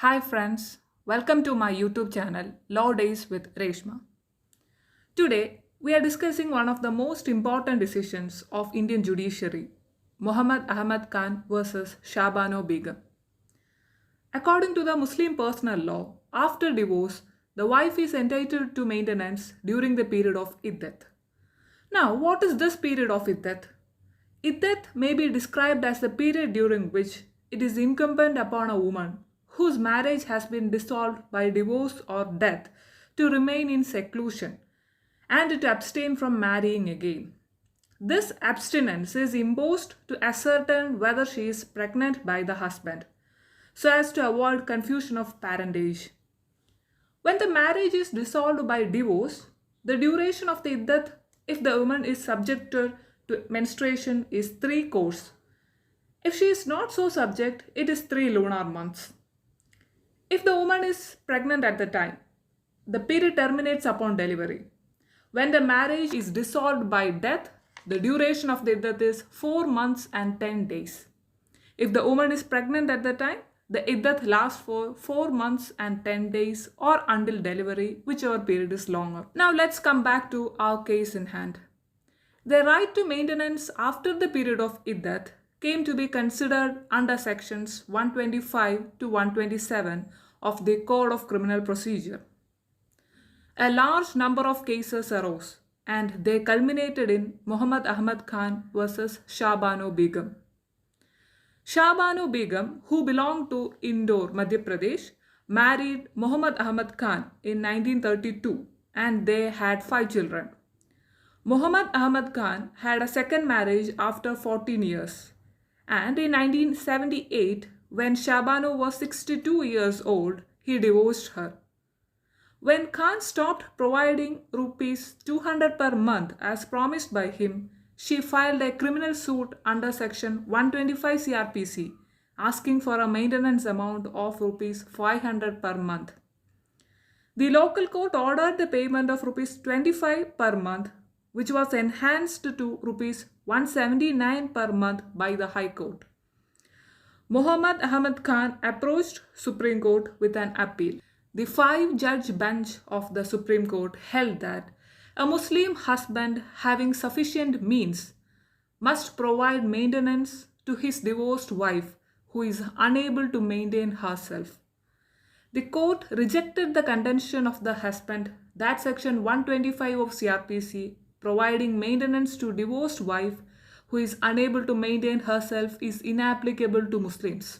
Hi friends, welcome to my YouTube channel Law Days with Reshma. Today we are discussing one of the most important decisions of Indian judiciary, Muhammad Ahmad Khan versus Shabano Begum. According to the Muslim personal law, after divorce, the wife is entitled to maintenance during the period of iddat. Now, what is this period of iddat? Iddat may be described as the period during which it is incumbent upon a woman whose marriage has been dissolved by divorce or death to remain in seclusion and to abstain from marrying again. This abstinence is imposed to ascertain whether she is pregnant by the husband, so as to avoid confusion of parentage. When the marriage is dissolved by divorce, the duration of the iddat, if the woman is subjected to menstruation, is 3 course. If she is not so subject, it is 3 lunar months. If the woman is pregnant at the time, the period terminates upon delivery. When the marriage is dissolved by death, the duration of the iddat is 4 months and 10 days. If the woman is pregnant at the time, the iddat lasts for 4 months and 10 days or until delivery, whichever period is longer. Now let's come back to our case in hand. The right to maintenance after the period of iddat came to be considered under sections 125 to 127 of the Code of Criminal Procedure. A large number of cases arose and they culminated in Muhammad Ahmad Khan versus Shabano Begum. Shabano Begum, who belonged to Indore, Madhya Pradesh, married Muhammad Ahmad Khan in 1932 and they had 5 children. Muhammad Ahmad Khan had a second marriage after 14 years, and in 1978, when Shabano was 62 years old, he divorced her. When Khan stopped providing rupees 200 per month as promised by him, she filed a criminal suit under section 125 CRPC asking for a maintenance amount of rupees 500 per month. The local court ordered the payment of rupees 25 per month, which was enhanced to rupees 179 per month by the High Court. Muhammad Ahmad Khan approached Supreme Court with an appeal. The 5-judge bench of the Supreme Court held that a Muslim husband having sufficient means must provide maintenance to his divorced wife who is unable to maintain herself. The court rejected the contention of the husband that section 125 of CRPC providing maintenance to divorced wife who is unable to maintain herself is inapplicable to Muslims.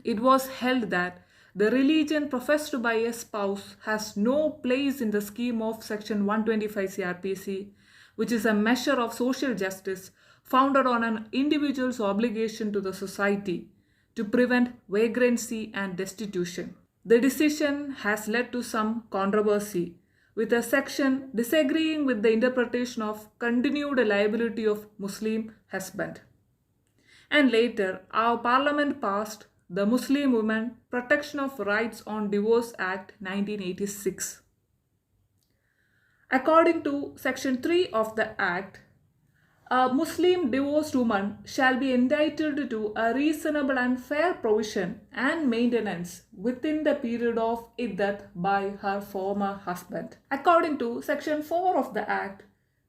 It was held that the religion professed by a spouse has no place in the scheme of section 125 CRPC, which is a measure of social justice founded on an individual's obligation to the society to prevent vagrancy and destitution. The decision has led to some controversy, with a section disagreeing with the interpretation of continued liability of Muslim husband. And later, our parliament passed the Muslim Women Protection of Rights on Divorce Act 1986. According to section 3 of the act, a Muslim divorced woman shall be entitled to a reasonable and fair provision and maintenance within the period of iddat by her former husband. According to section 4 of the act,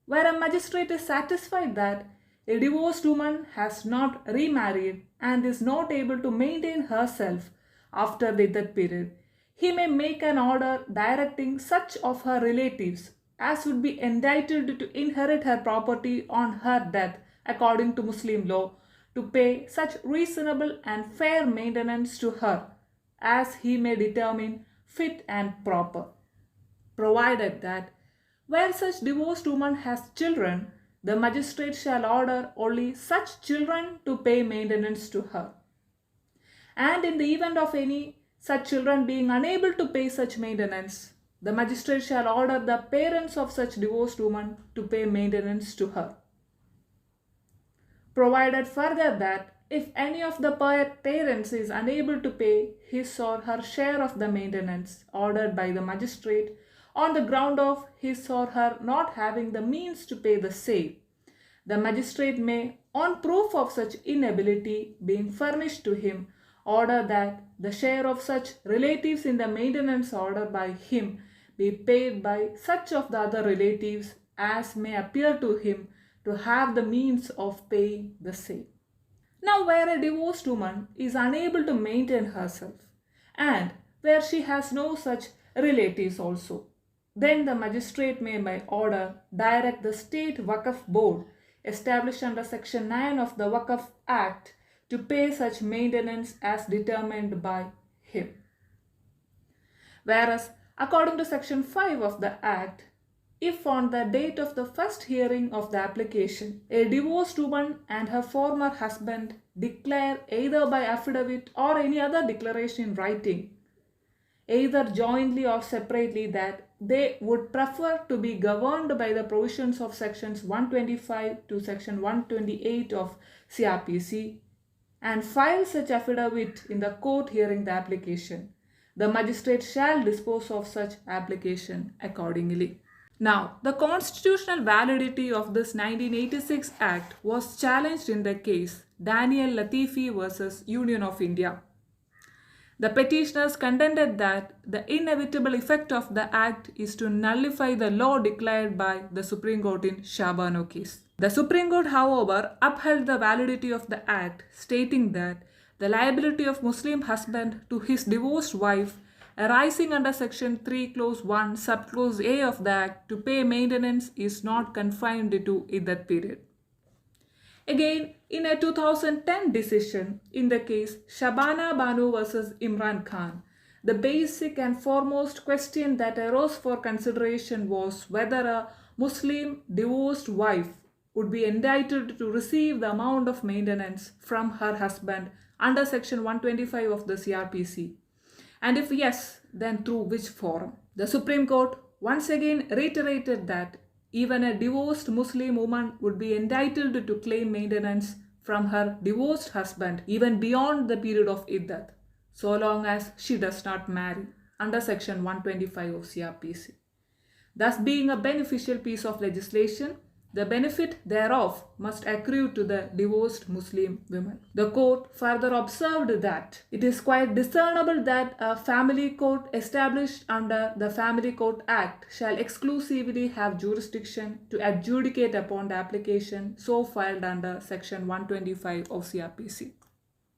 where a magistrate is satisfied that a divorced woman has not remarried and is not able to maintain herself after the iddat period, he may make an order directing such of her relatives as would be entitled to inherit her property on her death according to Muslim law to pay such reasonable and fair maintenance to her as he may determine fit and proper, provided that where such divorced woman has children, the magistrate shall order only such children to pay maintenance to her. And in the event of any such children being unable to pay such maintenance, the magistrate shall order the parents of such divorced woman to pay maintenance to her. Provided further that if any of the parents is unable to pay his or her share of the maintenance ordered by the magistrate on the ground of his or her not having the means to pay the same, the magistrate may, on proof of such inability being furnished to him, order that the share of such relatives in the maintenance order by him be paid by such of the other relatives as may appear to him to have the means of paying the same. Now, where a divorced woman is unable to maintain herself and where she has no such relatives also, then the magistrate may by order direct the state Waqf board established under section 9 of the Waqf Act to pay such maintenance as determined by him. Whereas, according to section 5 of the Act, if on the date of the first hearing of the application, a divorced woman and her former husband declare either by affidavit or any other declaration in writing, either jointly or separately, that they would prefer to be governed by the provisions of sections 125 to section 128 of CRPC and file such affidavit in the court hearing the application, the magistrate shall dispose of such application accordingly. Now, the constitutional validity of this 1986 Act was challenged in the case Daniel Latifi versus Union of India. The petitioners contended that the inevitable effect of the Act is to nullify the law declared by the Supreme Court in Shabano case. The Supreme Court, however, upheld the validity of the Act, stating that the liability of Muslim husband to his divorced wife arising under Section 3, Clause 1, Subclause A of the Act to pay maintenance is not confined to that period. Again, in a 2010 decision in the case Shabana Banu versus Imran Khan, the basic and foremost question that arose for consideration was whether a Muslim divorced wife would be entitled to receive the amount of maintenance from her husband under Section 125 of the CRPC. And if yes, then through which forum? The Supreme Court once again reiterated that even a divorced Muslim woman would be entitled to claim maintenance from her divorced husband even beyond the period of iddat, so long as she does not marry under Section 125 of CRPC. Thus, being a beneficial piece of legislation, the benefit thereof must accrue to the divorced Muslim women. The court further observed that it is quite discernible that a family court established under the Family Court Act shall exclusively have jurisdiction to adjudicate upon the application so filed under Section 125 of CRPC.